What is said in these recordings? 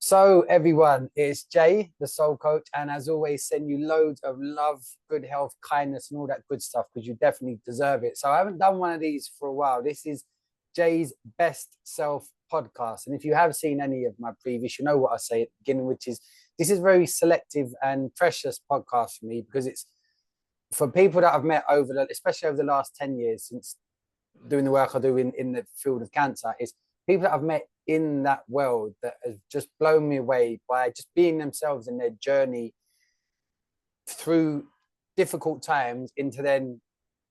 So everyone, it's Jay, the soul coach, and as always, send you loads of love, good health, kindness, and all that good stuff because you definitely deserve it. So I haven't done one of these for a while. This is Jay's Best Self podcast, and if you have seen any of my previous, you know what I say at the beginning, which is this is very selective and precious podcast for me because it's for people that I've met especially over the last 10 years since doing the work I do in the field of cancer, is people that I've met in that world that has just blown me away by just being themselves in their journey through difficult times into then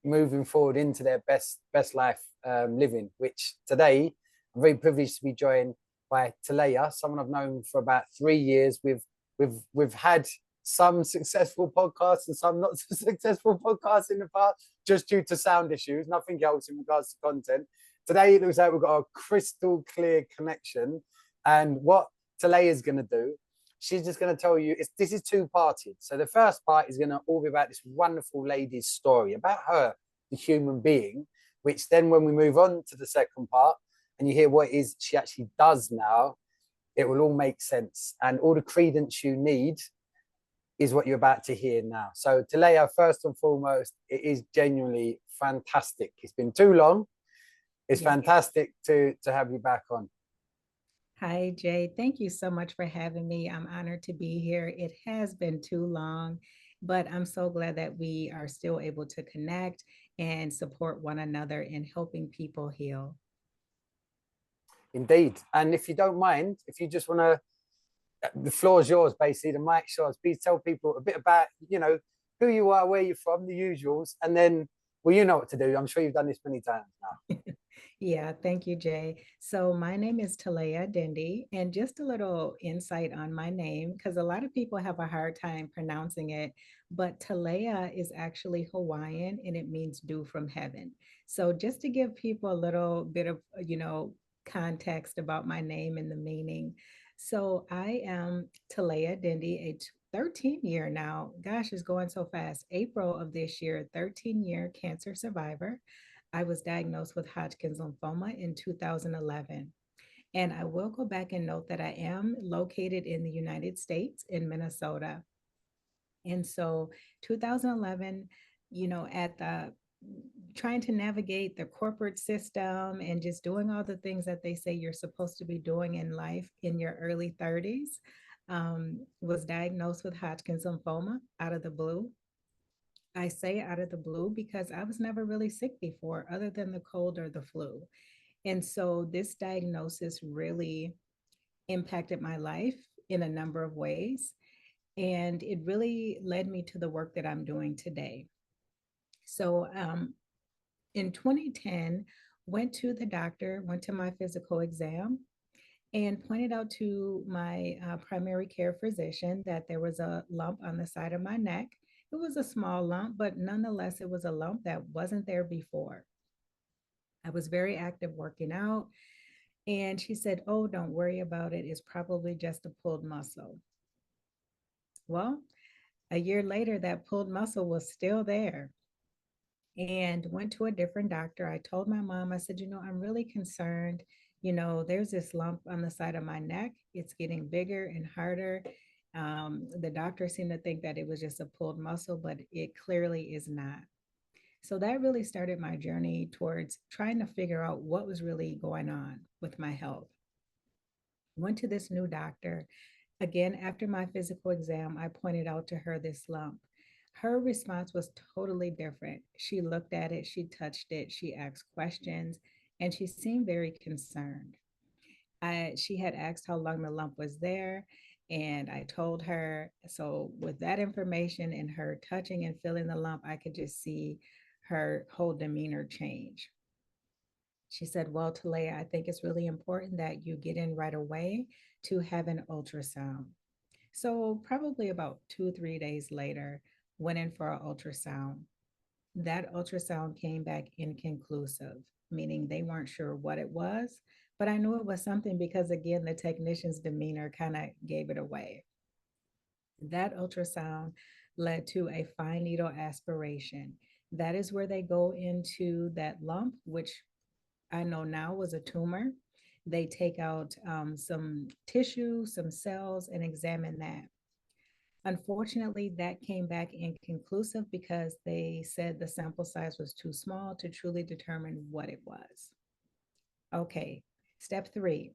moving forward into their best life living. Which today I'm very privileged to be joined by Talaya, someone I've known for about 3 years. We've had some successful podcasts and some not so successful podcasts in the past, just due to sound issues, nothing else in regards to content. Today, it looks like we've got a crystal clear connection. And what Talaya is going to do, she's just going to tell you, this is two-parted. So the first part is going to all be about this wonderful lady's story, about her, the human being, which then when we move on to the second part, and you hear what it is she actually does now, it will all make sense. And all the credence you need is what you're about to hear now. So Talaya, first and foremost, it is genuinely fantastic. It's been too long. It's fantastic to have you back on. Hi, Jay. Thank you so much for having me. I'm honored to be here. It has been too long, but I'm so glad that we are still able to connect and support one another in helping people heal. Indeed. And if you don't mind, if you just want to, the floor is yours, basically, the mic's yours. Please tell people a bit about, who you are, where you're from, the usuals, and then, well, you know what to do. I'm sure you've done this many times now. Yeah, thank you, Jay. So my name is Talaya Dendy, and just a little insight on my name, because a lot of people have a hard time pronouncing it, but Talaya is actually Hawaiian and it means dew from heaven. So just to give people a little bit of, context about my name and the meaning. So I am Talaya Dendy, a 13 year now, gosh, it's going so fast. April of this year, 13-year cancer survivor. I was diagnosed with Hodgkin's lymphoma in 2011. And I will go back and note that I am located in the United States in Minnesota. And so 2011, at the trying to navigate the corporate system and just doing all the things that they say you're supposed to be doing in life in your early 30s, was diagnosed with Hodgkin's lymphoma out of the blue. I say out of the blue because I was never really sick before, other than the cold or the flu. And so this diagnosis really impacted my life in a number of ways. And it really led me to the work that I'm doing today. So in 2010, went to the doctor, went to my physical exam, and pointed out to my primary care physician that there was a lump on the side of my neck. It was a small lump, but nonetheless, it was a lump that wasn't there before. I was very active working out, and she said, "Oh, don't worry about it. It's probably just a pulled muscle." Well, a year later, that pulled muscle was still there, and went to a different doctor. I told my mom, I said, I'm really concerned. There's this lump on the side of my neck. It's getting bigger and harder. The doctor seemed to think that it was just a pulled muscle, but it clearly is not. So that really started my journey towards trying to figure out what was really going on with my health. Went to this new doctor. Again, after my physical exam, I pointed out to her this lump. Her response was totally different. She looked at it, she touched it, she asked questions, and she seemed very concerned. She had asked how long the lump was there, and I told her. So, with that information and her touching and feeling the lump, I could just see her whole demeanor change. She said, "Well, Talaya, I think it's really important that you get in right away to have an ultrasound." So, probably about 2, 3 days later, went in for an ultrasound. That ultrasound came back inconclusive, meaning they weren't sure what it was, but I knew it was something because, again, the technician's demeanor kind of gave it away. That ultrasound led to a fine needle aspiration. That is where they go into that lump, which I know now was a tumor. They take out some tissue, some cells, and examine that. Unfortunately, that came back inconclusive because they said the sample size was too small to truly determine what it was. Okay, step three.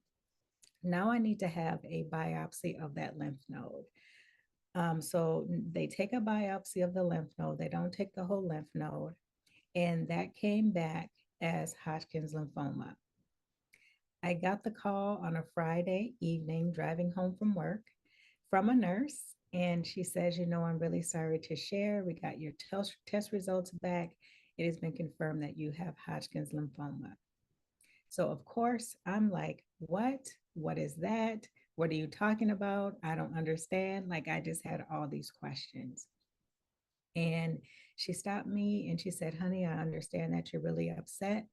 Now I need to have a biopsy of that lymph node. So they take a biopsy of the lymph node. They don't take the whole lymph node. And that came back as Hodgkin's lymphoma. I got the call on a Friday evening driving home from work from a nurse. And she says, I'm really sorry to share. We got your test results back. It has been confirmed that you have Hodgkin's lymphoma. So, of course, I'm like, what? What is that? What are you talking about? I don't understand. Like, I just had all these questions. And she stopped me and she said, honey, I understand that you're really upset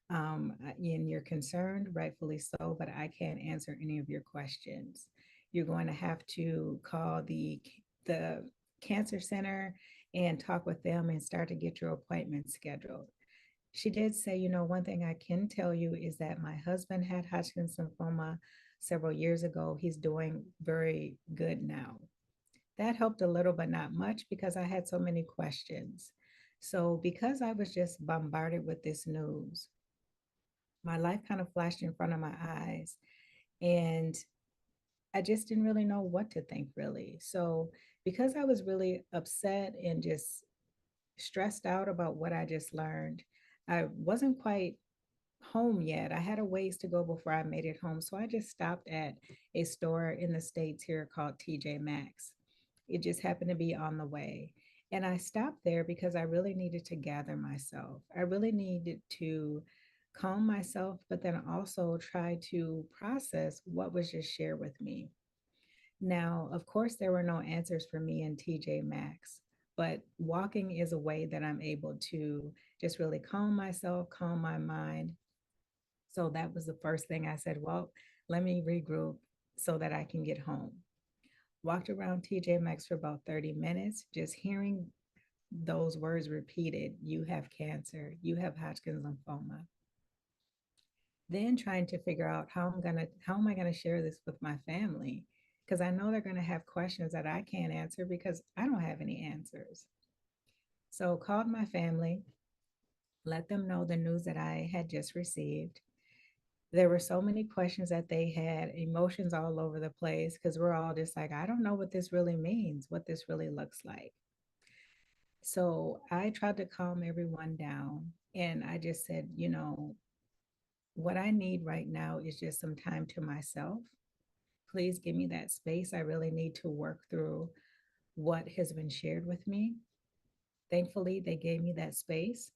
and you're concerned, rightfully so, but I can't answer any of your questions. You're going to have to call the cancer center and talk with them and start to get your appointment scheduled. She did say, one thing I can tell you is that my husband had Hodgkin's lymphoma several years ago. He's doing very good now. That helped a little, but not much because I had so many questions. So, because I was just bombarded with this news, my life kind of flashed in front of my eyes. And I just didn't really know what to think, really. So, because I was really upset and just stressed out about what I just learned, I wasn't quite home yet. I had a ways to go before I made it home. So, I just stopped at a store in the States here called TJ Maxx. It just happened to be on the way. And I stopped there because I really needed to gather myself. I really needed to calm myself, but then also try to process what was just shared with me. Now, of course, there were no answers for me in TJ Maxx, but walking is a way that I'm able to just really calm myself, calm my mind. So that was the first thing I said, well, let me regroup so that I can get home. Walked around TJ Maxx for about 30 minutes, just hearing those words repeated: you have cancer, you have Hodgkin's lymphoma. Then trying to figure out how am I gonna share this with my family? Because I know they're gonna have questions that I can't answer because I don't have any answers. So called my family, let them know the news that I had just received. There were so many questions that they had, emotions all over the place, because we're all just like, I don't know what this really means, what this really looks like. So I tried to calm everyone down. And I just said, what I need right now is just some time to myself. Please give me that space. I really need to work through what has been shared with me. Thankfully, they gave me that space.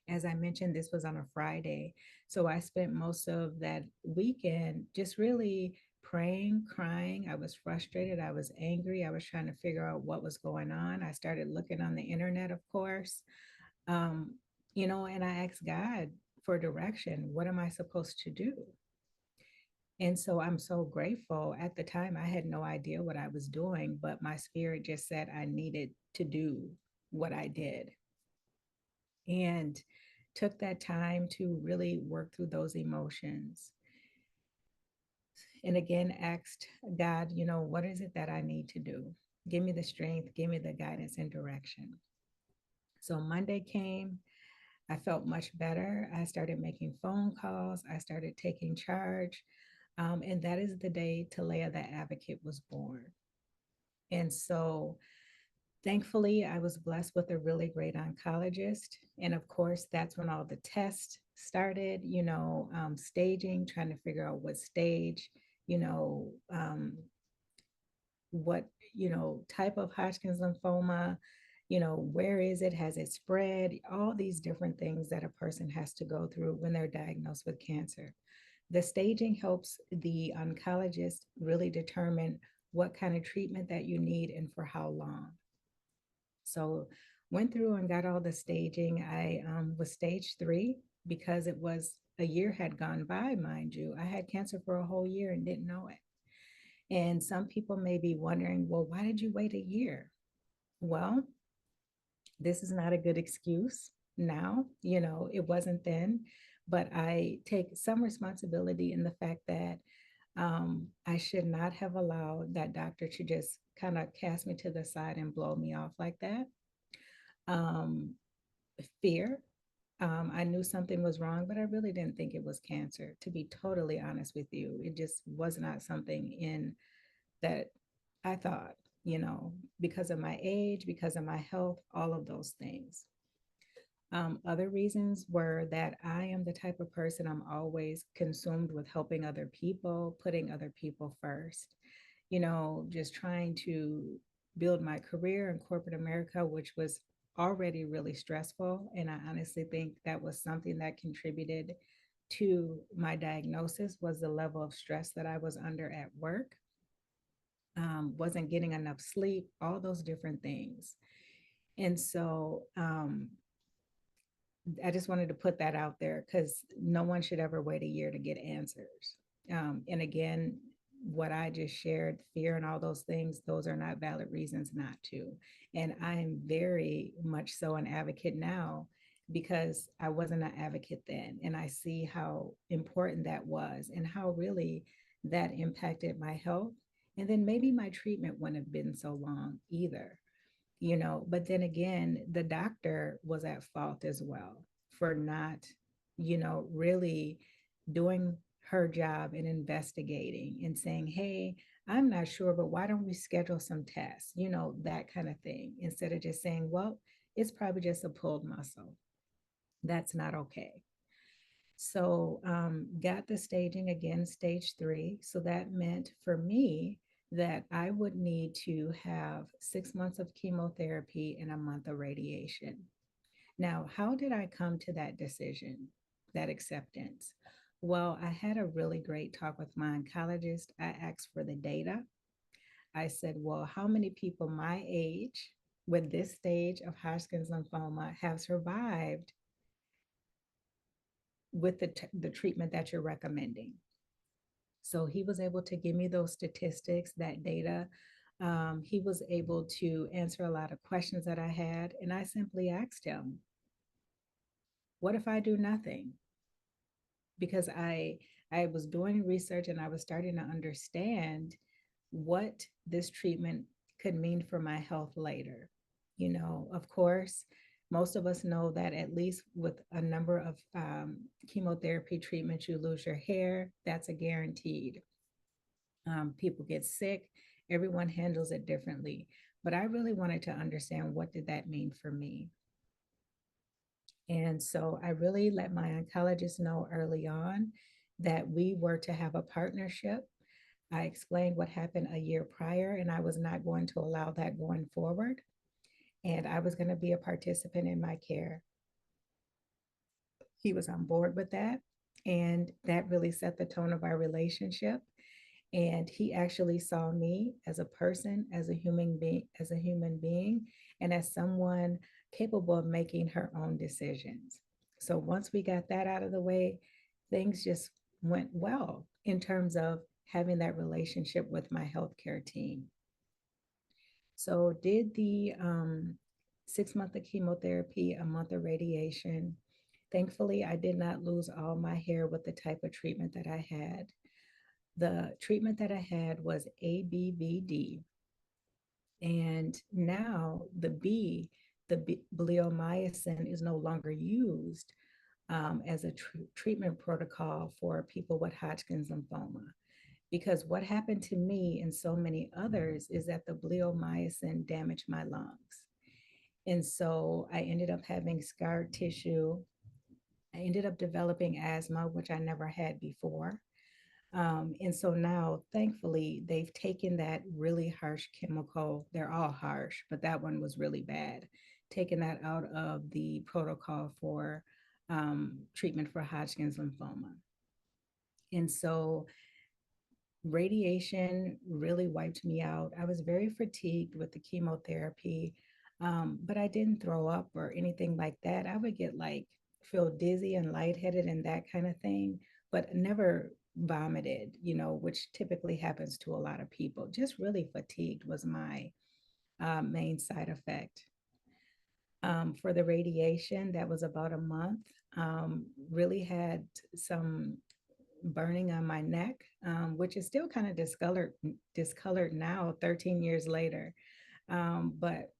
As I mentioned, this was on a Friday. So I spent most of that weekend just really praying, crying. I was frustrated. I was angry. I was trying to figure out what was going on. I started looking on the internet, of course, um, and I asked God for direction. What am I supposed to do? And so I'm so grateful. At the time, I had no idea what I was doing, but my spirit just said I needed to do what I did. And took that time to really work through those emotions. And again, asked God, what is it that I need to do? Give me the strength, give me the guidance and direction. So Monday came, I felt much better. I started making phone calls, I started taking charge. And that is the day Talaya the Advocate was born. And so thankfully, I was blessed with a really great oncologist. And of course, that's when all the tests started, staging, trying to figure out what stage, you know, um, what, type of Hodgkin's lymphoma, where is it? Has it spread? All these different things that a person has to go through when they're diagnosed with cancer. The staging helps the oncologist really determine what kind of treatment that you need and for how long. So went through and got all the staging. I was stage 3 because it was a year had gone by, mind you. I had cancer for a whole year and didn't know it. And some people may be wondering, well, why did you wait a year? Well, this is not a good excuse now. It wasn't then. but I take some responsibility in the fact that I should not have allowed that doctor to just kind of cast me to the side and blow me off like that. Um, Fear. I knew something was wrong, but I really didn't think it was cancer. To be totally honest with you, it just was not something in that I thought, because of my age, because of my health, all of those things. Other reasons were that I am the type of person I'm always consumed with helping other people, putting other people first, just trying to build my career in corporate America, which was already really stressful. And I honestly think that was something that contributed to my diagnosis was the level of stress that I was under at work, wasn't getting enough sleep, all those different things. And so I just wanted to put that out there because no one should ever wait a year to get answers. And again, what I just shared, fear and all those things, those are not valid reasons not to. And I am very much so an advocate now because I wasn't an advocate then. And I see how important that was and how really that impacted my health. And then maybe my treatment wouldn't have been so long either, but then again, the doctor was at fault as well for not, really doing her job and investigating and saying, hey, I'm not sure, but why don't we schedule some tests, that kind of thing, instead of just saying, well, it's probably just a pulled muscle. That's not okay. So, got the staging again, stage 3. So that meant for me that I would need to have 6 months of chemotherapy and a month of radiation. Now, how did I come to that decision, that acceptance? Well, I had a really great talk with my oncologist. I asked for the data. I said, well, how many people my age with this stage of Hodgkin's lymphoma have survived with the treatment that you're recommending? So he was able to give me those statistics, that data. He was able to answer a lot of questions that I had. And I simply asked him, what if I do nothing? Because I was doing research and I was starting to understand what this treatment could mean for my health later. Of course, most of us know that at least with a number of chemotherapy treatments, you lose your hair. That's a guaranteed. People get sick. Everyone handles it differently. But I really wanted to understand what did that mean for me. And so I really let my oncologist know early on that we were to have a partnership. I explained what happened a year prior, and I was not going to allow that going forward. And I was going to be a participant in my care. He was on board with that. And that really set the tone of our relationship. And he actually saw me as a person, as a human being, and as someone capable of making her own decisions. So once we got that out of the way, things just went well in terms of having that relationship with my healthcare team. So did the 6 month of chemotherapy, a month of radiation. Thankfully, I did not lose all my hair with the type of treatment that I had. The treatment that I had was ABVD. And now the bleomycin is no longer used as a treatment protocol for people with Hodgkin's lymphoma. Because what happened to me and so many others is that the bleomycin damaged my lungs. And so I ended up having scar tissue. I ended up developing asthma, which I never had before. And so now, thankfully, they've taken that really harsh chemical. They're all harsh, but that one was really bad. Taken that out of the protocol for treatment for Hodgkin's lymphoma. And so radiation really wiped me out. I was very fatigued with the chemotherapy, but I didn't throw up or anything like that. I would get like feel dizzy and lightheaded and that kind of thing, but never vomited, which typically happens to a lot of people. Just really fatigued was my main side effect. For the radiation, that was about a month. Really had some burning on my neck, which is still kind of discolored now, 13 years later. But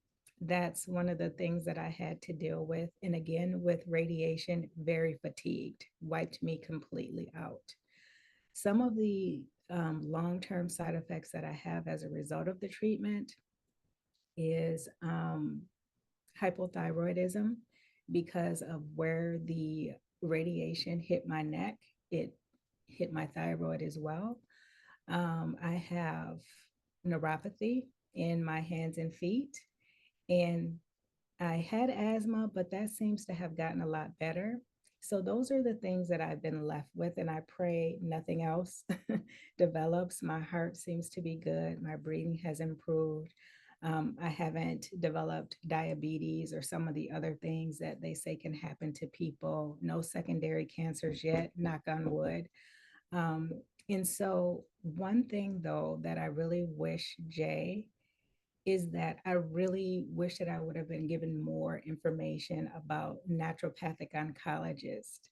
that's one of the things that I had to deal with. And again, with radiation, very fatigued, wiped me completely out. Some of the long term side effects that I have as a result of the treatment is hypothyroidism because of where the radiation hit my neck. It hit my thyroid as well. I have neuropathy in my hands and feet, and I had asthma, but that seems to have gotten a lot better. So those are the things that I've been left with, and I pray nothing else develops. My heart seems to be good. My breathing has improved. I haven't developed diabetes or some of the other things that they say can happen to people. No secondary cancers yet, knock on wood. Um, and so, one thing though that I really wish, Jay, is that I really wish that I would have been given more information about naturopathic oncologists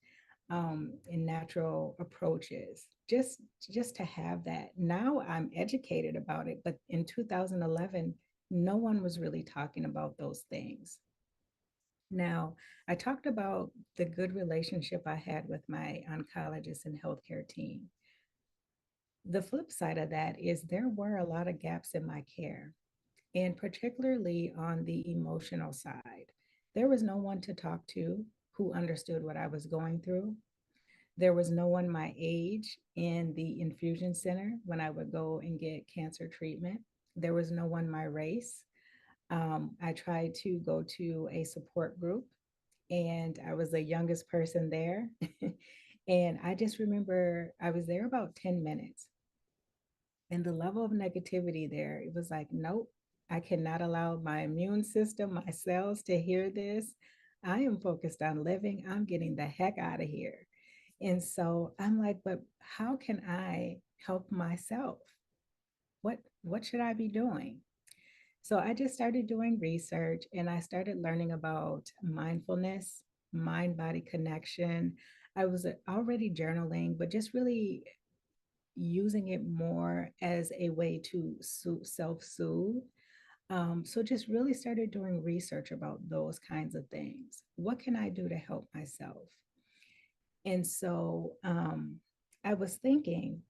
and natural approaches. Just to have that. Now I'm educated about it, but in 2011, no one was really talking about those things. Now, I talked about the good relationship I had with my oncologist and healthcare team. The flip side of that is there were a lot of gaps in my care, and particularly on the emotional side. There was no one to talk to who understood what I was going through. There was no one my age in the infusion center when I would go and get cancer treatment. There was no one my race. I tried to go to a support group, and I was the youngest person there. And I just remember I was there about 10 minutes, and the level of negativity there, it was like, nope, I cannot allow my immune system, my cells to hear this. I am focused on living. I'm getting the heck out of here. And so I'm like, but how can I help myself? What should I be doing? So I just started doing research, and I started learning about mindfulness, mind body connection. I was already journaling, but just really using it more as a way to self soothe. So just really started doing research about those kinds of things. What can I do to help myself? And so I was thinking,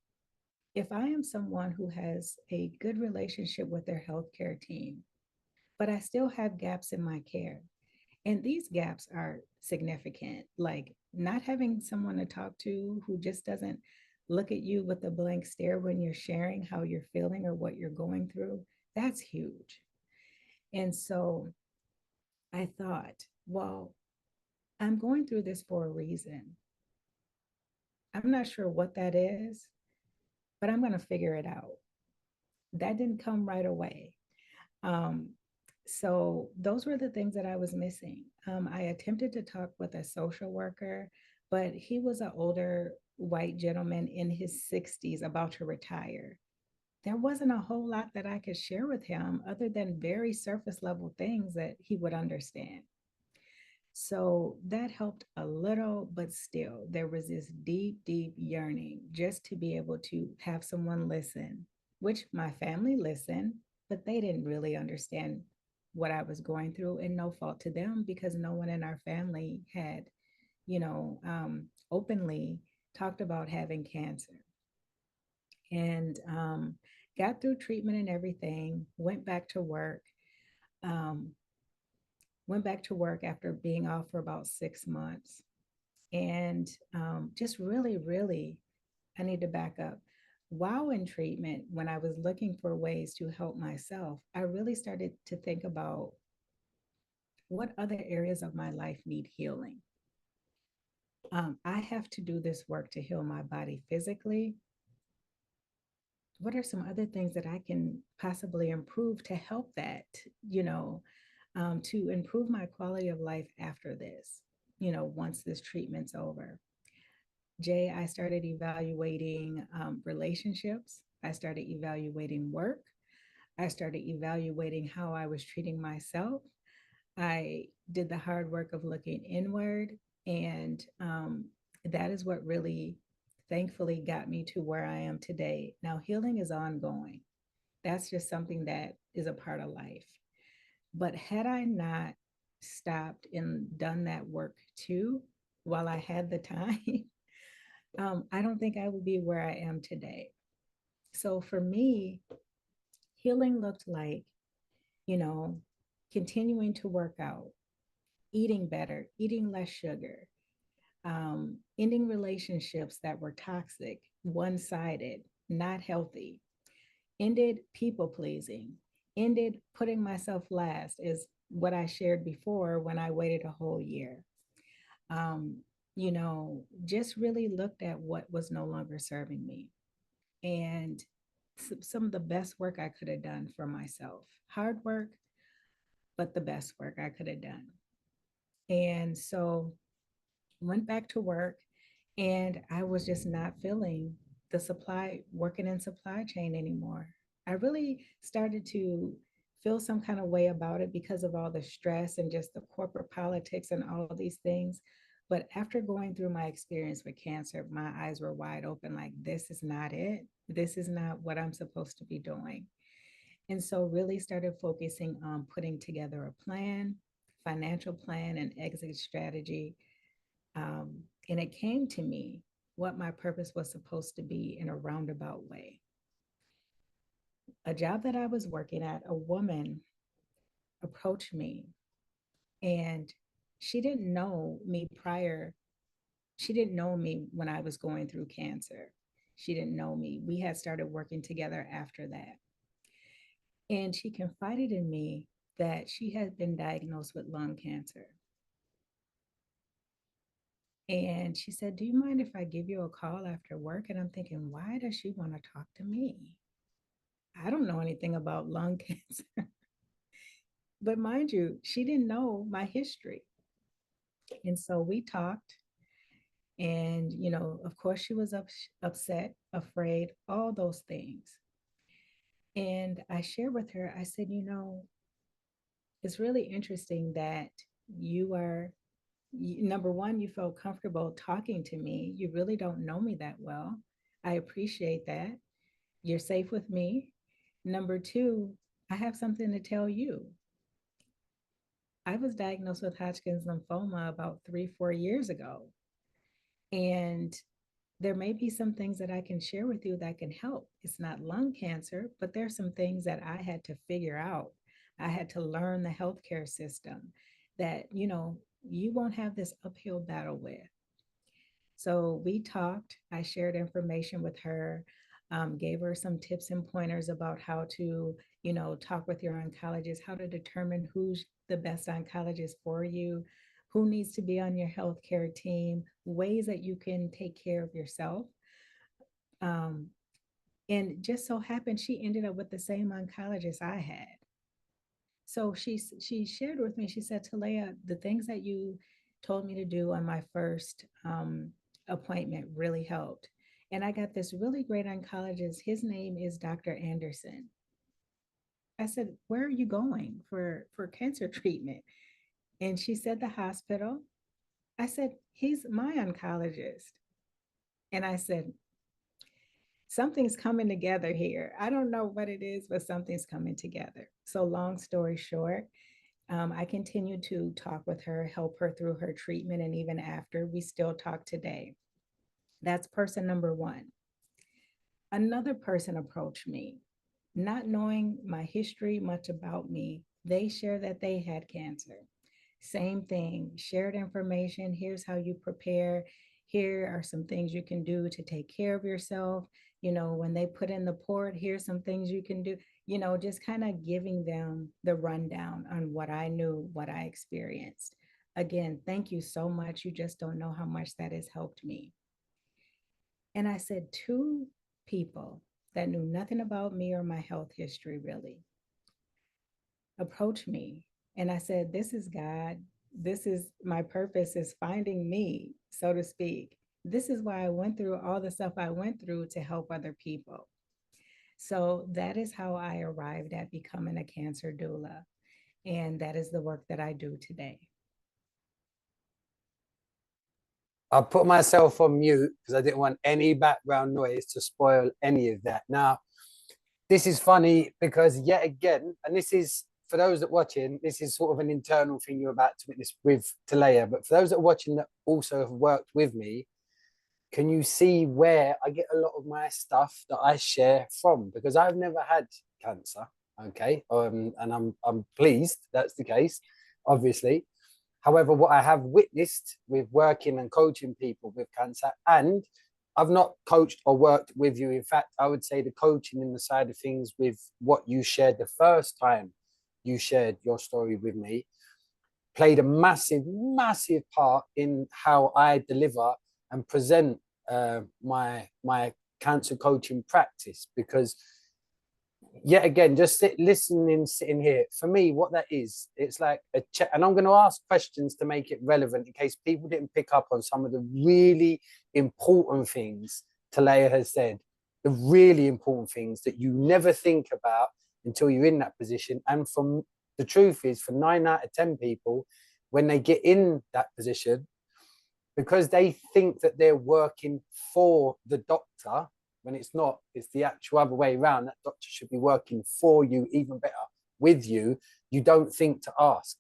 if I am someone who has a good relationship with their healthcare team, but I still have gaps in my care, and these gaps are significant, like not having someone to talk to who just doesn't look at you with a blank stare when you're sharing how you're feeling or what you're going through, that's huge. And so I thought, well, I'm going through this for a reason. I'm not sure what that is, but I'm going to figure it out. That didn't come right away. Um, so those were the things that I was missing. I attempted to talk with a social worker, but he was an older white gentleman in his 60s about to retire. There wasn't a whole lot that I could share with him other than very surface level things that he would understand. So that helped a little, but still, there was this deep, deep yearning just to be able to have someone listen, which my family listened, but they didn't really understand what I was going through, and no fault to them because no one in our family had, openly talked about having cancer. And got through treatment and everything, um, went back to work after being off for about 6 months. And just really, really, I need to back up. While in treatment, when I was looking for ways to help myself, I really started to think about what other areas of my life need healing. I have to do this work to heal my body physically. What are some other things that I can possibly improve to help that, you know, to improve my quality of life after this, once this treatment's over? Jay, I started evaluating relationships. I started evaluating work. I started evaluating how I was treating myself. I did the hard work of looking inward. And that is what really, thankfully, got me to where I am today. Now, healing is ongoing. That's just something that is a part of life. But had I not stopped and done that work too while I had the time, I don't think I would be where I am today. So for me, healing looked like, you know, continuing to work out, eating better, eating less sugar, ending relationships that were toxic, one sided, not healthy, ended people pleasing, ended putting myself last, is what I shared before when I waited a whole year. Um, just really looked at what was no longer serving me. And some of the best work I could have done for myself. Hard work, but the best work I could have done. And so went back to work, and I was just not feeling the working in supply chain anymore. I really started to feel some kind of way about it because of all the stress and just the corporate politics and all of these things. But after going through my experience with cancer, my eyes were wide open, like, this is not it. This is not what I'm supposed to be doing. And so really started focusing on putting together a plan, financial plan, and exit strategy. And it came to me what my purpose was supposed to be in a roundabout way. A job that I was working at, a woman approached me, and she didn't know me prior. She didn't know me when I was going through cancer. She didn't know me. We had started working together after that. And she confided in me that she had been diagnosed with lung cancer. And she said, "Do you mind if I give you a call after work?" And I'm thinking, why does she want to talk to me? I don't know anything about lung cancer. But mind you, she didn't know my history. And so we talked. And, of course, she was upset, afraid, all those things. And I shared with her, I said, it's really interesting that you are, number one, you felt comfortable talking to me. You really don't know me that well. I appreciate that. You're safe with me. Number two, I have something to tell you. I was diagnosed with Hodgkin's lymphoma about 3, 4 years ago. And there may be some things that I can share with you that can help. It's not lung cancer, but there's some things that I had to figure out. I had to learn the healthcare system that, you won't have this uphill battle with. So we talked. I shared information with her, gave her some tips and pointers about how to, talk with your oncologist, how to determine who's the best oncologist for you, who needs to be on your healthcare team, ways that you can take care of yourself. Um, and just so happened she ended up with the same oncologist I had. So she shared with me, she said, "Talaya, the things that you told me to do on my first appointment really helped. And I got this really great oncologist. His name is Dr. Anderson." I said, "Where are you going for cancer treatment?" And she said, "The hospital." I said, "He's my oncologist." And I said, "Something's coming together here. I don't know what it is, but something's coming together." So long story short, I continue to talk with her, help her through her treatment, and even after, we still talk today. That's person number one. Another person approached me, not knowing my history, much about me. They share that they had cancer. Same thing, shared information. Here's how you prepare. Here are some things you can do to take care of yourself. When they put in the port, here's some things you can do. Just kind of giving them the rundown on what I knew, what I experienced. Again, thank you so much. You just don't know how much that has helped me. And I said, two people that knew nothing about me or my health history really approached me. And I said, "This is God. This is my purpose, is finding me, so to speak. This is why I went through all the stuff I went through to help other people." So that is how I arrived at becoming a cancer doula. And that is the work that I do today. I put myself on mute because I didn't want any background noise to spoil any of that. Now, this is funny because yet again, and this is for those that are watching, this is sort of an internal thing you're about to witness with Talaya. But for those that are watching that also have worked with me, can you see where I get a lot of my stuff that I share from? Because I've never had cancer, okay, and I'm pleased that's the case, obviously. However, what I have witnessed with working and coaching people with cancer, and I've not coached or worked with you. In fact, I would say the coaching in the side of things with what you shared the first time you shared your story with me played a massive, massive part in how I deliver and present my cancer coaching practice. Because yet again, just listening, sitting here, for me, what that is, it's like a check. And I'm going to ask questions to make it relevant in case people didn't pick up on some of the really important things Talaya has said, the really important things that you never think about until you're in that position. And from the truth is, for 9 out of 10 people, when they get in that position, because they think that they're working for the doctor, when it's not, it's the actual other way around. That doctor should be working for you, even better, with you. You don't think to ask.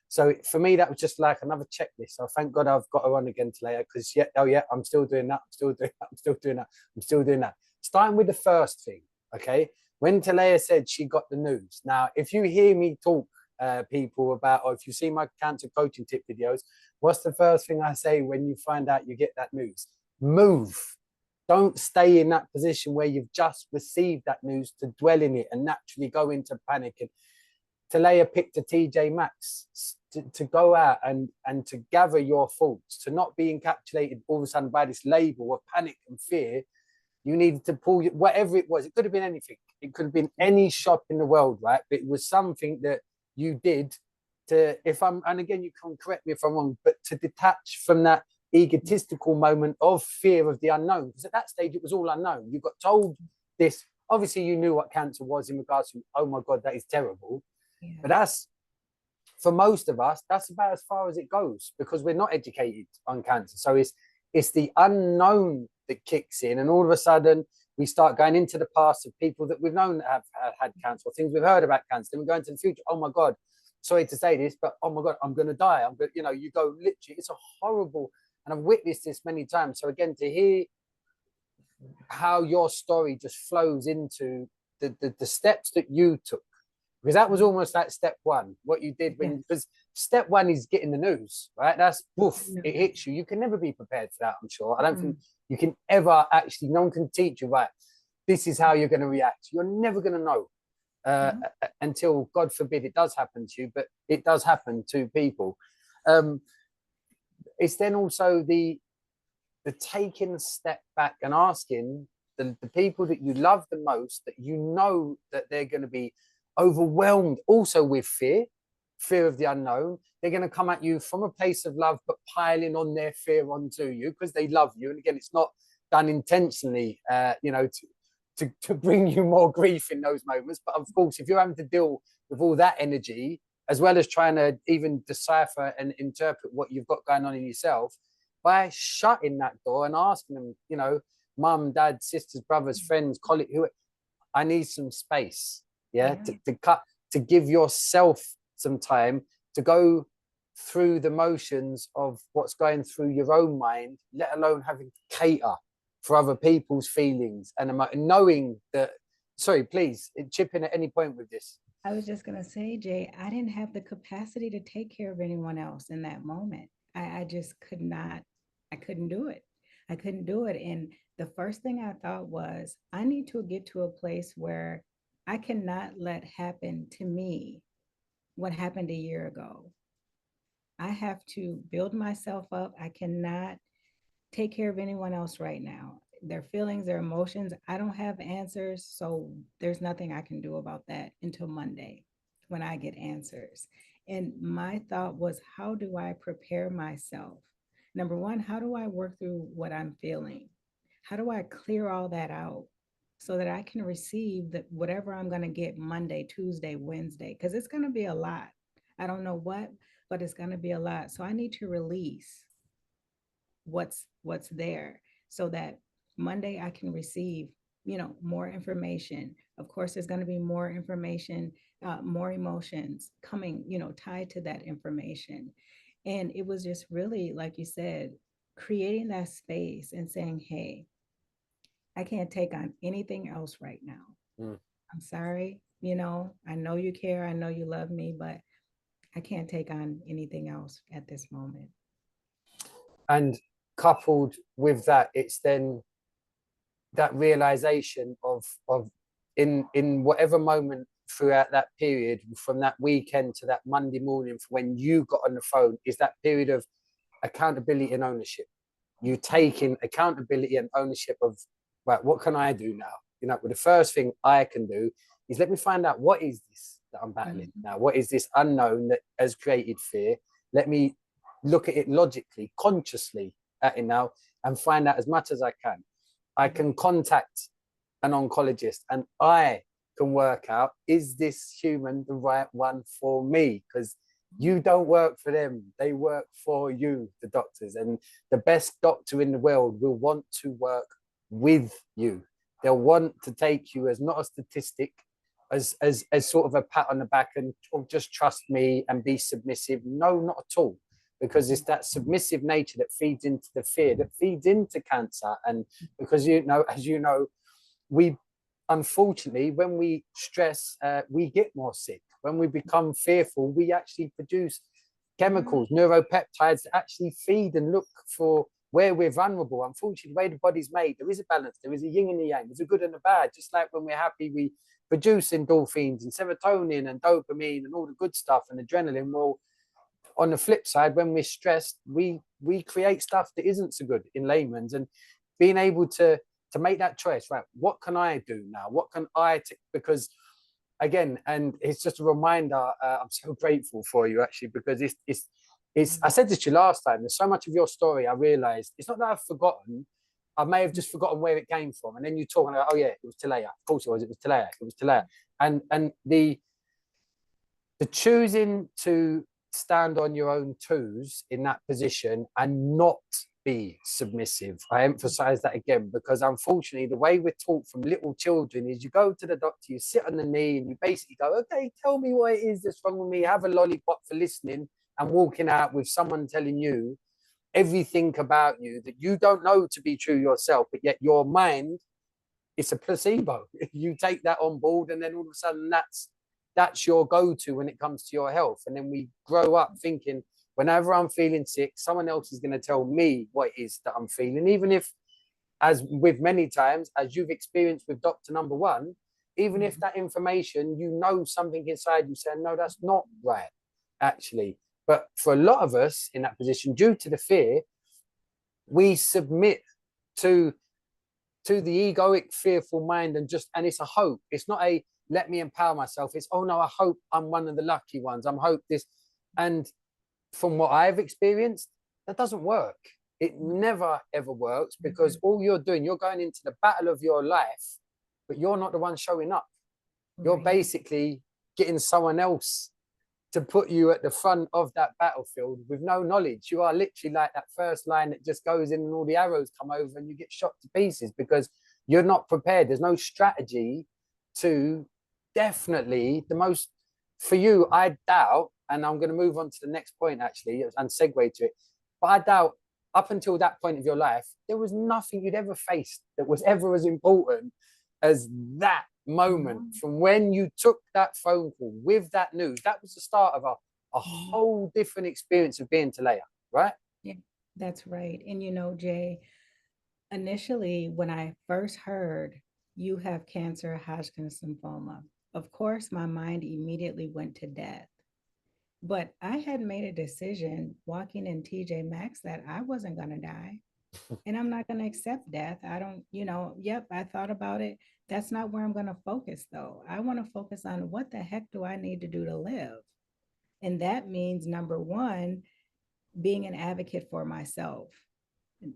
So for me, that was just like another checklist. So thank God I've got her on again today because I'm still doing that. I'm still doing that. I'm still doing that. I'm still doing that. Starting with the first thing, okay? When Talaya said she got the news. Now, if you hear me talk people about, or if you see my cancer coaching tip videos, what's the first thing I say when you find out you get that news? Move. Don't stay in that position where you've just received that news to dwell in it and naturally go into panic. And Talaya picked a TJ Maxx to go out and to gather your thoughts, to not be encapsulated all of a sudden by this label of panic and fear. You needed to pull whatever it was. It could have been anything. It could have been any shop in the world, right? But it was something that you did to, if I'm, and again, you can correct me if I'm wrong, but to detach from that egotistical moment of fear of the unknown. Because at that stage, it was all unknown. You got told this. Obviously, you knew what cancer was in regards to, oh my God, that is terrible. Yeah. But that's, for most of us, that's about as far as it goes because we're not educated on cancer. So it's the unknown that kicks in, and all of a sudden we start going into the past of people that we've known that have had cancer, or things we've heard about cancer. Then we go into the future. Oh my God, sorry to say this, but oh my God, I'm going to die. I'm going, you go literally. It's a horrible, and I've witnessed this many times. So again, to hear how your story just flows into the steps that you took, because that was almost like step one, what you did when, because step one is getting the news, right? That's woof, it hits you. You can never be prepared for that, I'm sure. I don't think you can ever actually, no one can teach you, right? This is how you're going to react. You're never going to know until, God forbid, it does happen to you, but it does happen to people. It's then also the taking a step back and asking the people that you love the most, that you know that they're going to be overwhelmed also with fear of the unknown. They're going to come at you from a place of love, but piling on their fear onto you because they love you. And again, it's not done intentionally, to bring you more grief in those moments. But of course, if you're having to deal with all that energy, as well as trying to even decipher and interpret what you've got going on in yourself, by shutting that door and asking them, mum, dad, sisters, brothers, friends, colleagues, who I need some space, to give yourself some time to go through the motions of what's going through your own mind, let alone having to cater for other people's feelings and knowing that. Sorry, please chip in at any point with this. I was just going to say, Jay, I didn't have the capacity to take care of anyone else in that moment. I just could not, I couldn't do it. I couldn't do it. And the first thing I thought was, I need to get to a place where I cannot let happen to me what happened a year ago. I have to build myself up. I cannot take care of anyone else right now. Their feelings, their emotions, I don't have answers. So there's nothing I can do about that until Monday when I get answers. And my thought was, how do I prepare myself? Number one, how do I work through what I'm feeling? How do I clear all that out so that I can receive that whatever I'm going to get Monday, Tuesday, Wednesday? Because it's going to be a lot. I don't know what, but it's going to be a lot. So I need to release. what's there, so that Monday I can receive, more information. Of course, there's going to be more information, more emotions coming, tied to that information. And it was just really, like you said, creating that space and saying, hey, I can't take on anything else right now. Mm. I'm sorry. I know you care. I know you love me, but I can't take on anything else at this moment. And coupled with that, it's then that realization of in whatever moment throughout that period, from that weekend to that Monday morning, when you got on the phone, is that period of accountability and ownership. You taking accountability and ownership of, right, what can I do now? Well, the first thing I can do is, let me find out, what is this that I'm battling Mm-hmm. now? What is this unknown that has created fear? Let me look at it logically, consciously at it now, and find out as much as I can. I can contact an oncologist and I can work out, is this human the right one for me? Because you don't work for them, they work for you, the doctors. And the best doctor in the world will want to work with you. They'll want to take you as not a statistic, as sort of a pat on the back and, oh, just trust me and be submissive. No, not at all. Because it's that submissive nature that feeds into the fear, that feeds into cancer. And because, as you know, we, unfortunately, when we stress, we get more sick. When we become fearful, we actually produce chemicals, neuropeptides, that actually feed and look for where we're vulnerable. Unfortunately, the way the body's made, there is a balance, there is a yin and a yang, there's a good and a bad. Just like when we're happy, we produce endorphins and serotonin and dopamine and all the good stuff and adrenaline. Well, on the flip side, when we're stressed, we create stuff that isn't so good, in layman's. And being able to make that choice, right, what can I do now? What can because again, and it's just a reminder, I'm so grateful for you, actually, because it's I said this to you last time, there's so much of your story I realized it's not that I've forgotten, I may have just forgotten where it came from. And then you talking about, oh yeah, it was Talaya, of course it was Talaya, and the choosing to stand on your own toes in that position and not be submissive. I emphasize that again, because unfortunately, the way we're taught from little children is, you go to the doctor, you sit on the knee, and you basically go, okay, tell me what it is that's wrong with me, have a lollipop for listening, and walking out with someone telling you everything about you that you don't know to be true yourself, but yet your mind, it's a placebo. You take that on board, and then all of a sudden that's your go-to when it comes to your health. And then we grow up thinking, whenever I'm feeling sick, someone else is going to tell me what it is that I'm feeling. Even if, as with many times, as you've experienced with doctor number one, even if that information, something inside you saying, no, that's not right, actually. But for a lot of us in that position, due to the fear, we submit to the egoic, fearful mind, and it's a hope. It's not a, let me empower myself. It's, oh no, I hope I'm one of the lucky ones. I'm hope this. And from what I've experienced, that doesn't work. It never ever works, because all you're doing, you're going into the battle of your life, but you're not the one showing up. You're basically getting someone else to put you at the front of that battlefield with no knowledge. You are literally like that first line that just goes in and all the arrows come over and you get shot to pieces, because you're not prepared. There's no strategy to, definitely the most, for you, I doubt, and I'm going to move on to the next point actually and segue to it, but I doubt up until that point of your life, there was nothing you'd ever faced that was ever as important as that moment, from when you took that phone call with that news. That was the start of a whole different experience of being Talaya, right? Yeah, that's right. And Jay, initially, when I first heard you have cancer, Hodgkin's lymphoma, of course, my mind immediately went to death. But I had made a decision walking in TJ Maxx that I wasn't going to die, and I'm not going to accept death. I don't, yep, I thought about it. That's not where I'm going to focus, though. I want to focus on, what the heck do I need to do to live? And that means, number one, being an advocate for myself,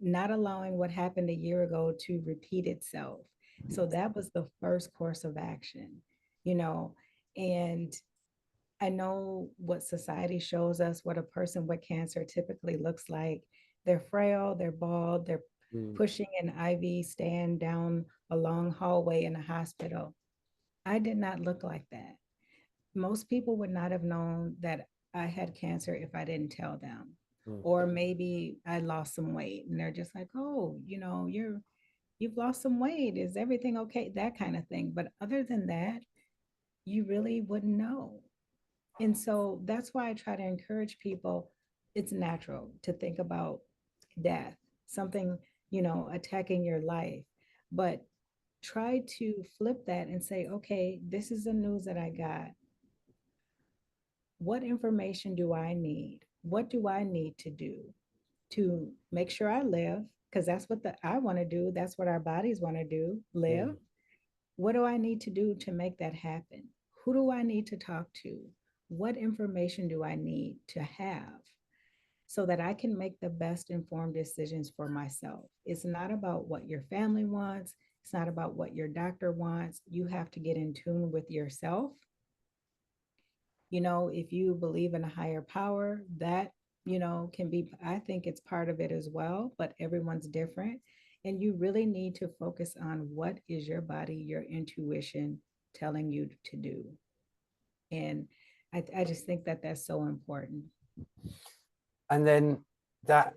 not allowing what happened a year ago to repeat itself. So that was the first course of action, you know, and I know what society shows us, what a person with cancer typically looks like. They're frail, they're bald, they're Mm, pushing an IV stand down a long hallway in a hospital. I did not look like that. Most people would not have known that I had cancer if I didn't tell them. mm, Or maybe I lost some weight and they're just like, "Oh, you've lost some weight. Is everything okay?" That kind of thing. But other than that, you really wouldn't know. And so that's why I try to encourage people. It's natural to think about death, something, attacking your life. But try to flip that and say, okay, this is the news that I got. What information do I need? What do I need to do to make sure I live? Because that's what I want to do. That's what our bodies want to do, live. mm. What do I need to do to make that happen? Who do I need to talk to? What information do I need to have so that I can make the best informed decisions for myself? It's not about what your family wants. It's not about what your doctor wants. You have to get in tune with yourself. If you believe in a higher power, that, can be, I think it's part of it as well, but everyone's different. And you really need to focus on what is your body, your intuition telling you to do. And I just think that that's so important. And then that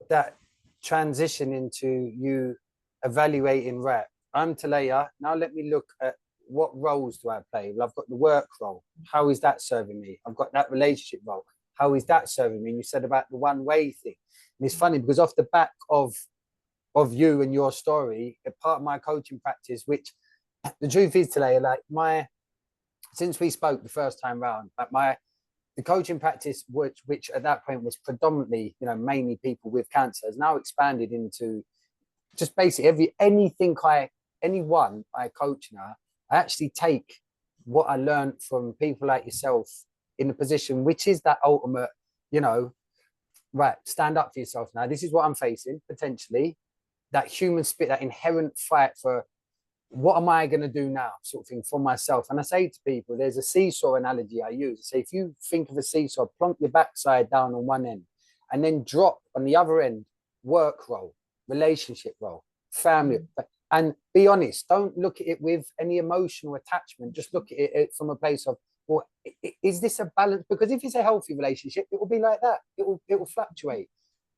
that transition into you evaluating, right, I'm Talaya, now let me look at what roles do I play. Well, I've got the work role, how is that serving me? I've got that relationship role, how is that serving me? And you said about the one way thing, and it's funny because off the back of you and your story, a part of my coaching practice, which the truth is, Talaya, like my since we spoke the first time round, like the coaching practice, which at that point was predominantly, mainly people with cancer, has now expanded into just basically anyone I coach now. I actually take what I learned from people like yourself in a position which is that ultimate, you know, right, stand up for yourself now. This is what I'm facing potentially. That human spirit, that inherent fight for what am I going to do now, sort of thing for myself. And I say to people, there's a seesaw analogy I use. I say, if you think of a seesaw, plonk your backside down on one end and then drop on the other end, work role, relationship role, family. Mm. And be honest, don't look at it with any emotional attachment. Just look at it from a place of, well, is this a balance? Because if it's a healthy relationship, it will be like that. It will fluctuate.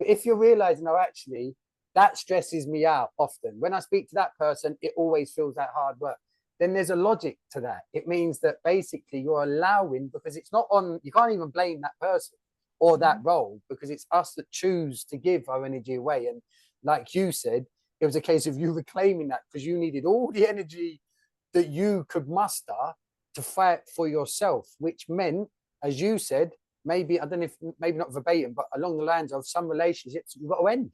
But if you're realizing, oh, actually, that stresses me out often. When I speak to that person, it always feels like hard work. Then there's a logic to that. It means that basically you're allowing, because it's not on, you can't even blame that person or that role, because it's us that choose to give our energy away. And like you said, it was a case of you reclaiming that because you needed all the energy that you could muster to fight for yourself, which meant, as you said, maybe, I don't know if, maybe not verbatim, but along the lines of some relationships you've got to end,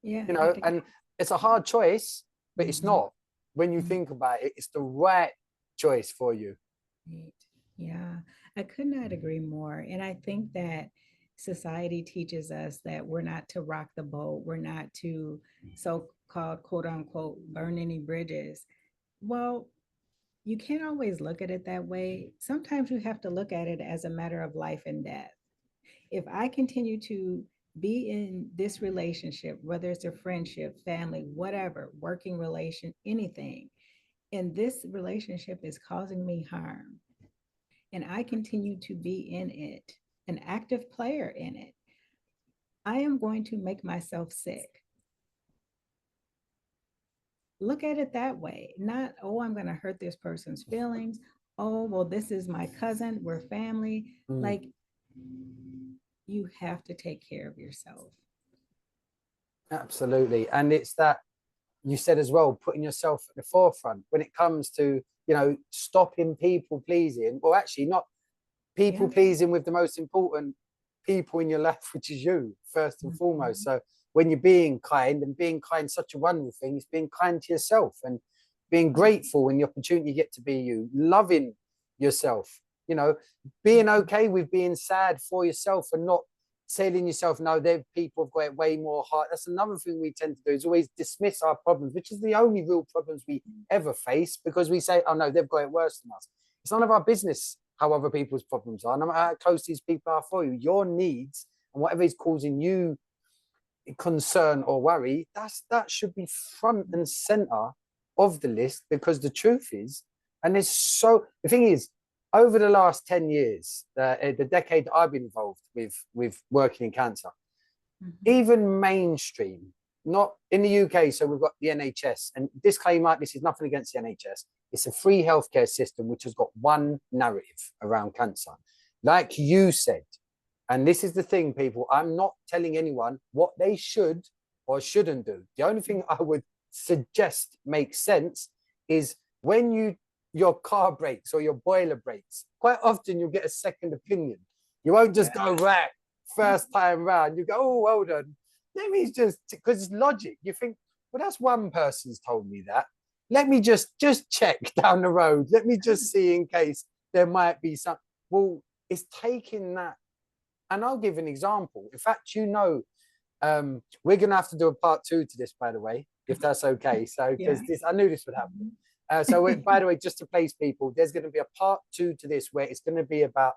Yeah, have to get. and it's a hard choice, but it's Mhm. not. When you Mhm. think about it, it's the right choice for you. Right. Yeah, I could not agree more. And I think that society teaches us that we're not to rock the boat, we're not to so called quote unquote burn any bridges. Well, you can't always look at it that way. Sometimes you have to look at it as a matter of life and death. If I continue to be in this relationship, whether it's a friendship, family, whatever, working relation, anything, and this relationship is causing me harm, and I continue to be in it, an active player in it, I am going to make myself sick. Look at it that way. Not, oh, I'm going to hurt this person's feelings. Oh, well, this is my cousin. We're family. Mm, Like, you have to take care of yourself. absolutely. And it's that you said as well, putting yourself at the forefront when it comes to, stopping people pleasing, or actually not people Yeah. pleasing with the most important people in your life, which is you, first and foremost. Mhm. So when you're being kind, and being kind is such a wonderful thing, it's being kind to yourself and being grateful in the opportunity you get to be you, loving yourself, you know, being Mhm. okay with being sad for yourself and not telling yourself, no, there people have got it way more hard. That's another thing we tend to do, is always dismiss our problems, which is the only real problems we ever face, because we say, oh no, they've got it worse than us. It's none of our business how other people's problems are, no matter how close these people are for you. Your needs and whatever is causing you concern or worry, that should be front and center of the list, because the truth is, and the thing is, over the last 10 years, the decade that I've been involved with working in cancer, even mainstream, not in the UK, so we've got the NHS, and disclaimer, this is nothing against the NHS. It's a free healthcare system which has got one narrative around cancer. Like you said, and this is the thing, people, I'm not telling anyone what they should or shouldn't do. The only thing I would suggest makes sense is when your car breaks or your boiler breaks, quite often you'll get a second opinion. You won't just go, right, first time round, you go, oh, well done. Let me just, because it's logic. You think, well, that's one person's told me that. Let me just check down the road. Let me just see in case there might be some. Well, it's taking that. And I'll give an example. In fact, we're going to have to do a part 2 to this, by the way, if that's okay. So, because I knew this would happen. By the way, just to place people, there's going to be a part 2 to this where it's going to be about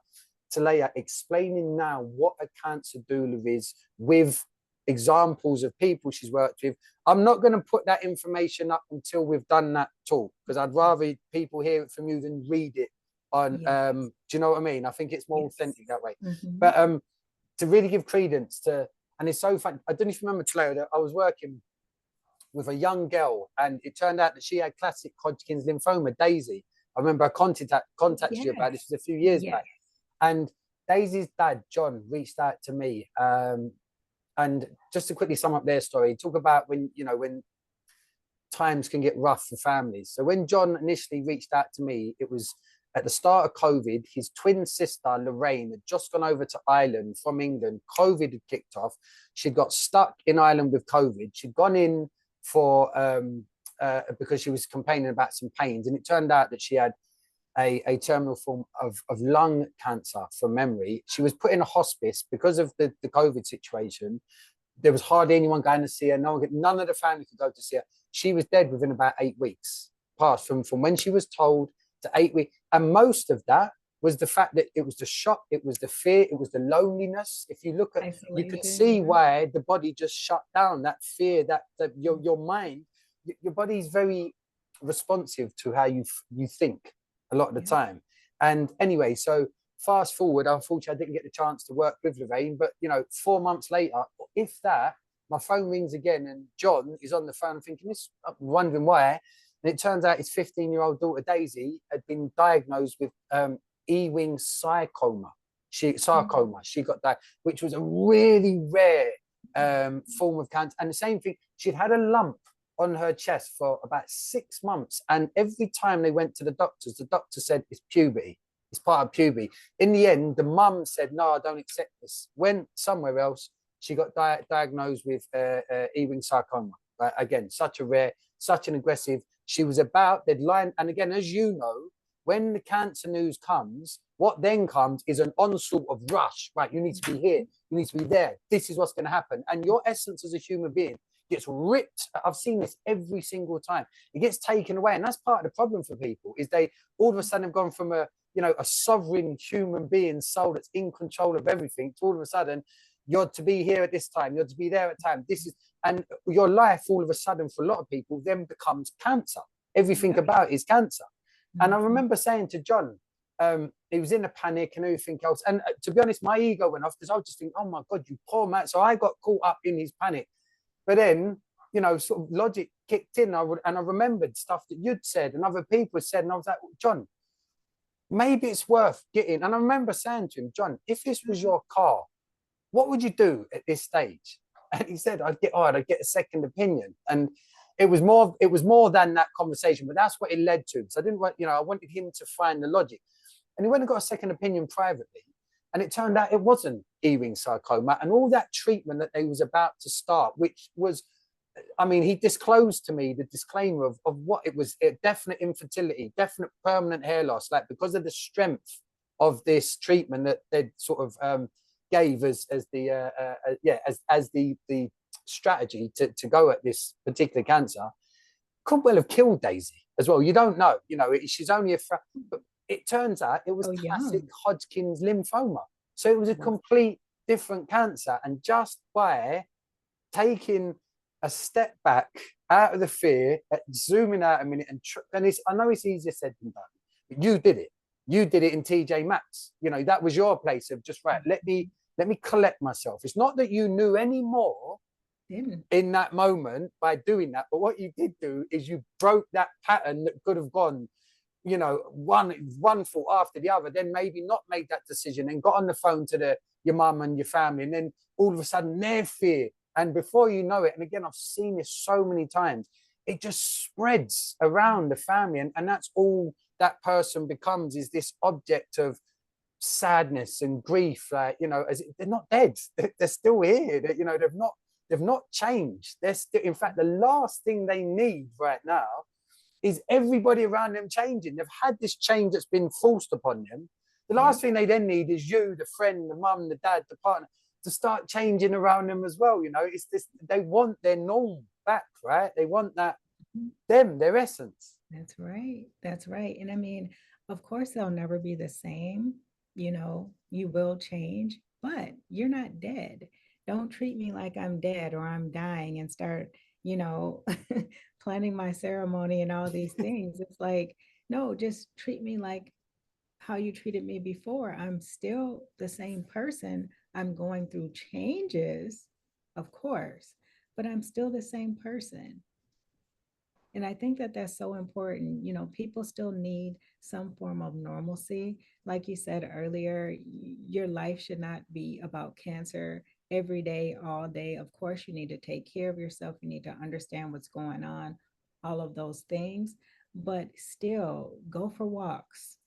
Talaya explaining now what a cancer doula is, with examples of people she's worked with. I'm not going to put that information up until we've done that talk, because I'd rather people hear it from you than read it on. Do you know what I mean? I think it's more authentic that way. But to really give credence to, and it's so fun. I don't know if you remember, Talaya, that I was working with a young girl, and it turned out that she had classic Hodgkin's lymphoma, Daisy. I remember I contacted you about this a few years back. And Daisy's dad, John, reached out to me. And just to quickly sum up their story, talk about when times can get rough for families. So when John initially reached out to me, it was at the start of COVID. His twin sister, Lorraine, had just gone over to Ireland from England. COVID had kicked off. She got stuck in Ireland with COVID. She'd gone in for because she was complaining about some pains, and it turned out that she had a terminal form of lung cancer from memory. She was put in a hospice because of the COVID situation. There was hardly anyone going to see her. None of the family could go to see her. She was dead within about 8 weeks, passed from when she was told to 8 weeks. And most of that was the fact that it was the shock, it was the fear, it was the loneliness. If you look at, you could see why the body just shut down. That fear, that your mind, your body is very responsive to how you think a lot of the time. And anyway, so fast forward, unfortunately, I didn't get the chance to work with Lorraine, but 4 months later, if that, my phone rings again, and John is on the phone. I'm thinking I'm wondering why. And it turns out his 15-year-old daughter, Daisy, had been diagnosed with Ewing sarcoma. She got that, which was a really rare form of cancer. And the same thing, she'd had a lump on her chest for about 6 months. And every time they went to the doctor said, it's puberty. It's part of puberty. In the end, the mum said, no, I don't accept this. Went somewhere else. She got diagnosed with Ewing sarcoma. Again, such a rare, such an aggressive. She was about deadline. And again, as you know, when the cancer news comes, what then comes is an onslaught of rush. Right, you need to be here. You need to be there. This is what's going to happen. And your essence as a human being gets ripped. I've seen this every single time. It gets taken away. And that's part of the problem for people, is they all of a sudden have gone from a sovereign human being soul that's in control of everything to all of a sudden, you're to be here at this time, you're to be there at time. And your life all of a sudden for a lot of people then becomes cancer. Everything about it is cancer. And I remember saying to John, he was in a panic and everything else. And to be honest, my ego went off, because I was just thinking, oh my God, you poor man. So I got caught up in his panic. But then, sort of logic kicked in. And I remembered stuff that you'd said and other people said. And I was like, John, maybe it's worth getting. And I remember saying to him, John, if this was your car, what would you do at this stage? And he said, I'd get a second opinion. And it was more than that conversation, but that's what it led to. So I didn't want, I wanted him to find the logic. And he went and got a second opinion privately. And it turned out it wasn't Ewing sarcoma, and all that treatment that they was about to start, which was, he disclosed to me the disclaimer of what it was: definite infertility, definite permanent hair loss, like because of the strength of this treatment that they sort of gave as the strategy to go at this particular cancer. Could well have killed Daisy as well. You don't know. She's only but it turns out it was classic Hodgkin's lymphoma. So it was a complete different cancer. And just by taking a step back out of the fear, zooming out a minute, and it's, I know it's easier said than done, but you did it. You did it in TJ Maxx. You know, that was your place of just, right, let me collect myself. It's not that you knew any more in that moment by doing that, but what you did do is you broke that pattern that could have gone, you know, one thought after the other, then maybe not made that decision and got on the phone to your mum and your family, and then all of a sudden their fear, and before you know it, and again, I've seen this so many times, it just spreads around the family, and that's all that person becomes, is this object of sadness and grief. Like, you know, as they're not dead, they're still here. You know, they've not changed. They're still, in fact, the last thing they need right now is everybody around them changing. They've had this change that's been forced upon them. The last thing they then need is you, the friend, the mum, the dad, the partner, to start changing around them as well. You know, it's this, they want their norm back, right? They want that, their essence. That's right. That's right. And I mean, of course, they'll never be the same. You know, you will change, but you're not dead. Don't treat me like I'm dead or I'm dying and start, you know, planning my ceremony and all these things. It's like, no, just treat me like how you treated me before. I'm still the same person. I'm going through changes, of course, but I'm still the same person. And I think that that's so important. You know, people still need some form of normalcy. Like you said earlier, your life should not be about cancer every day, all day. Of course, you need to take care of yourself. You need to understand what's going on, all of those things. But still, go for walks.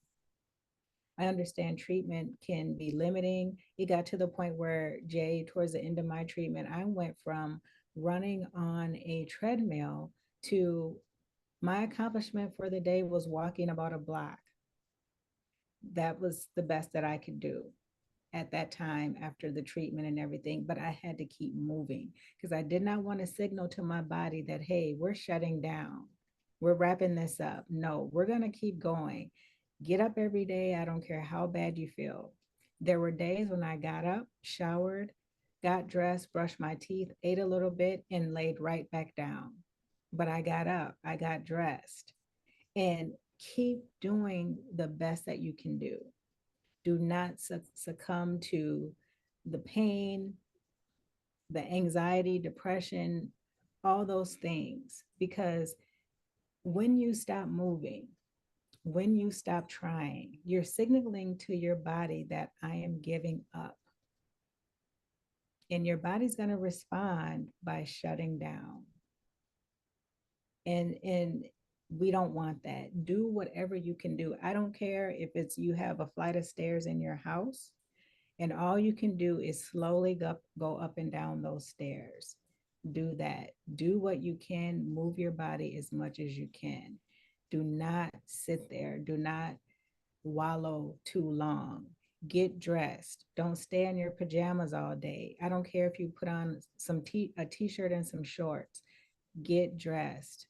I understand treatment can be limiting. It got to the point where, Jay, towards the end of my treatment, I went from running on a treadmill to my accomplishment for the day was walking about a block. That was the best that I could do at that time after the treatment and everything. But I had to keep moving because I did not want to signal to my body that, hey, we're shutting down. We're wrapping this up. No, we're going to keep going. Get up every day. I don't care how bad you feel. There were days when I got up, showered, got dressed, brushed my teeth, ate a little bit, and laid right back down. But I got up, I got dressed, and keep doing the best that you can do. Do not succumb to the pain, the anxiety, depression, all those things. Because when you stop moving, when you stop trying, you're signaling to your body that I am giving up. And your body's going to respond by shutting down. And we don't want that. Do whatever you can do. I don't care if it's you have a flight of stairs in your house and all you can do is slowly go up and down those stairs. Do that. Do what you can. Move your body as much as you can. Do not sit there. Do not wallow too long. Get dressed. Don't stay in your pajamas all day. I don't care if you put on a t-shirt and some shorts. Get dressed.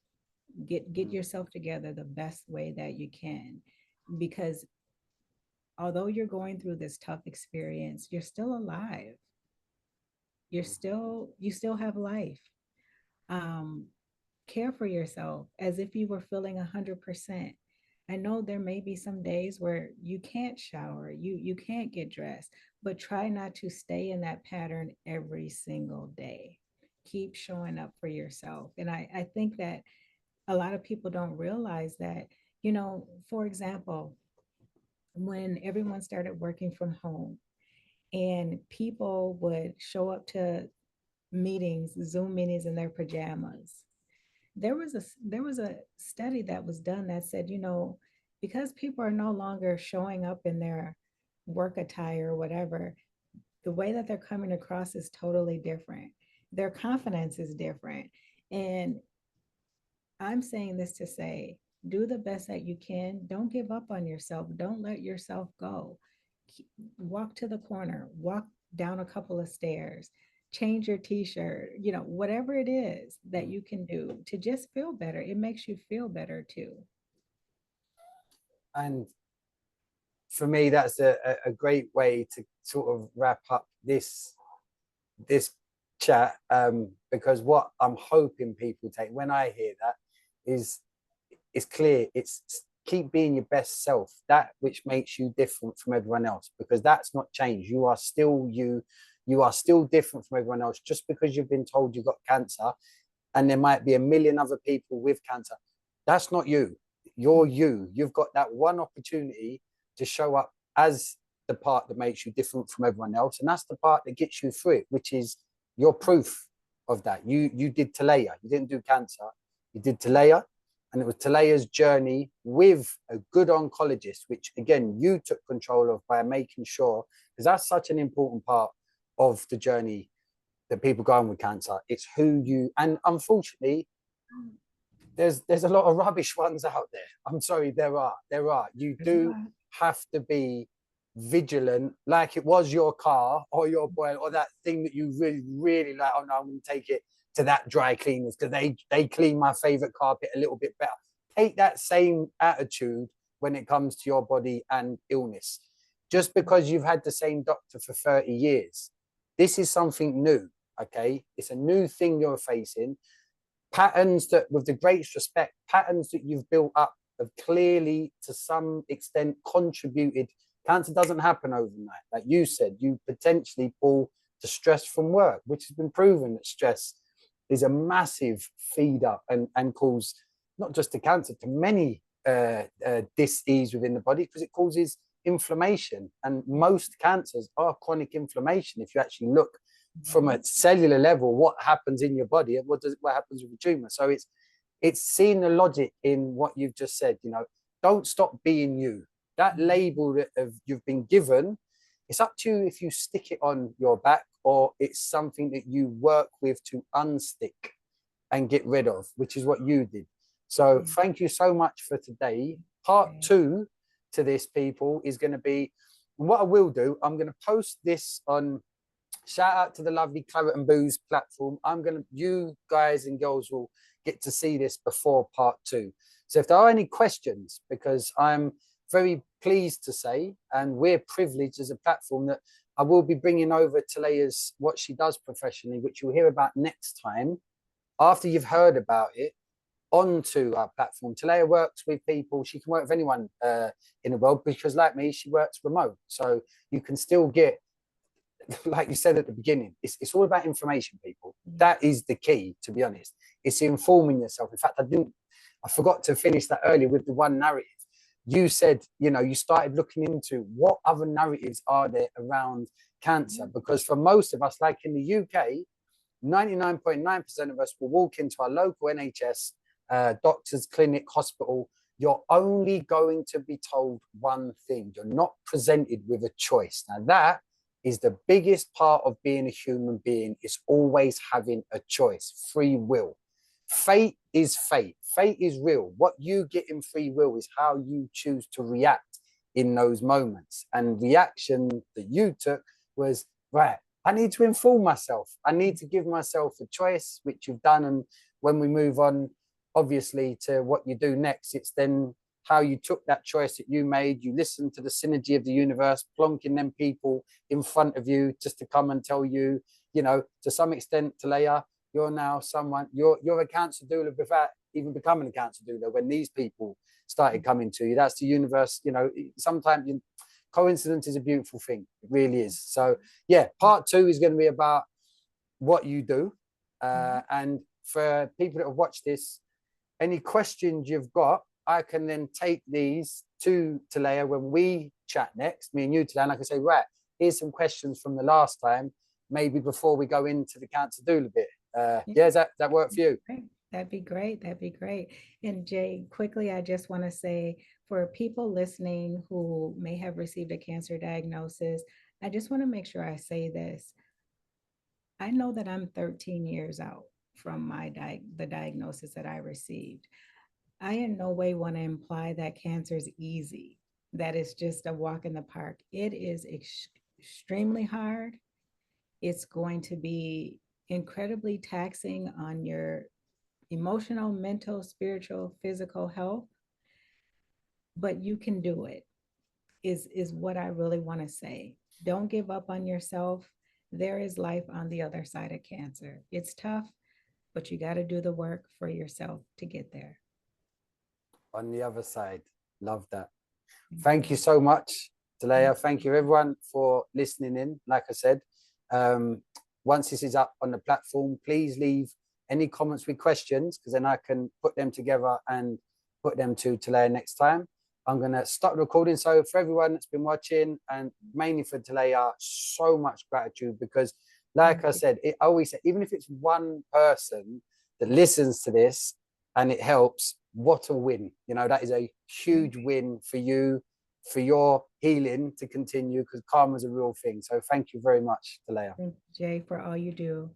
Get yourself together the best way that you can, because although you're going through this tough experience, you're still alive. You still have life. um Care for yourself as if you were feeling 100%. I know there may be some days where you can't shower, you can't get dressed, but try not to stay in that pattern every single day. Keep showing up for yourself. And I think that a lot of people don't realize that, you know, for example, when everyone started working from home and people would show up to meetings, Zoom meetings in their pajamas, there was a study that was done that said, you know, because people are no longer showing up in their work attire or whatever, the way that they're coming across is totally different. Their confidence is different. And I'm saying this to say, do the best that you can. Don't give up on yourself. Don't let yourself go. Walk to the corner, walk down a couple of stairs, change your t-shirt, you know, whatever it is that you can do to just feel better. It makes you feel better too. And for me, that's a great way to sort of wrap up this chat, because what I'm hoping people take when I hear that is it's clear. It's keep being your best self, that which makes you different from everyone else, because that's not changed. You are still you. You are still different from everyone else. Just because you've been told you've got cancer, and there might be a million other people with cancer, that's not you. You're you. You've got that one opportunity to show up as the part that makes you different from everyone else, and that's the part that gets you through it, which is your proof of that. You did Talaya. You didn't do cancer. You did Talaya, and it was Talaya's journey with a good oncologist, which again you took control of by making sure, because that's such an important part of the journey that people go on with cancer. It's who you, and unfortunately, there's a lot of rubbish ones out there. I'm sorry, there are. You do have to be vigilant, like it was your car or your boy or that thing that you really really like. Oh no, I'm going to take it to that dry cleaners because they clean my favorite carpet a little bit better. Take that same attitude when it comes to your body and illness. Just because you've had the same doctor for 30 years, this is something new. Okay, it's a new thing you're facing. Patterns that, with the greatest respect, patterns that you've built up have clearly to some extent contributed. Cancer doesn't happen overnight. Like you said, you potentially pull the stress from work, which has been proven that stress is a massive feed up and cause not just to cancer, to many dis-ease within the body, because it causes inflammation. And most cancers are chronic inflammation. If you actually look from a cellular level, what happens in your body, what happens with the tumor. So it's seeing the logic in what you've just said. Don't stop being you. That label that you've been given, it's up to you if you stick it on your back or it's something that you work with to unstick and get rid of, which is what you did. So thank you so much for today. Part 2 to this, people, is going to be, what I will do, I'm going to post this on, shout out to the lovely Claret and Booze platform. You guys and girls will get to see this before part 2. So if there are any questions, because I'm very pleased to say, and we're privileged as a platform, that I will be bringing over Talaya's, what she does professionally, which you'll hear about next time, after you've heard about it, onto our platform. Talaya works with people. She can work with anyone in the world, because like me, she works remote. So you can still get, like you said at the beginning, it's all about information, people. That is the key, to be honest. It's informing yourself. In fact, I forgot to finish that earlier with the one narrative. You said, you started looking into what other narratives are there around cancer, because for most of us, like in the UK, 99.9% of us will walk into our local NHS, doctor's clinic, hospital. You're only going to be told one thing. You're not presented with a choice. Now, that is the biggest part of being a human being, is always having a choice, free will. Fate is fate. Fate is real. What you get in free will is how you choose to react in those moments. And reaction that you took was, right, I need to inform myself. I need to give myself a choice, which you've done. And when we move on, obviously, to what you do next, it's then how you took that choice that you made. You listened to the synergy of the universe, plonking them people in front of you just to come and tell you, to some extent, Talaya, you're now someone, you're a cancer doula without even becoming a cancer doula. When these people started coming to you, that's the universe. Sometimes coincidence is a beautiful thing. It really is. So yeah, part 2 is going to be about what you do. And for people that have watched this, any questions you've got, I can then take these to Talaya when we chat next, me and you, Talaya, and I can say, right, here's some questions from the last time, maybe before we go into the cancer doula bit. Does that work for you? That'd be great. That'd be great. And Jay, quickly, I just want to say, for people listening who may have received a cancer diagnosis, I just want to make sure I say this. I know that I'm 13 years out from the diagnosis that I received. I in no way want to imply that cancer is easy, that it's just a walk in the park. It is extremely hard. It's going to be incredibly taxing on your emotional, mental, spiritual, physical health, but you can do it, is what I really want to say. Don't give up on yourself. there is life on the other side of cancer. It's tough, but you got to do the work for yourself to get there. On the other side. Love that. Thank Thank you. you so much, Thank Talaya. Thank you, everyone, for listening in. Like I said, once this is up on the platform, please leave any comments with questions, because then I can put them together and put them to Talaya next time. I'm going to stop recording. So for everyone that's been watching, and mainly for Talaya, so much gratitude, because like I you. said, I always say, even if it's one person that listens to this and it helps, what a win. You know, that is a huge win for you, for your healing to continue, because karma is a real thing. So thank you very much, Talaya. Thank you, Jay, for all you do.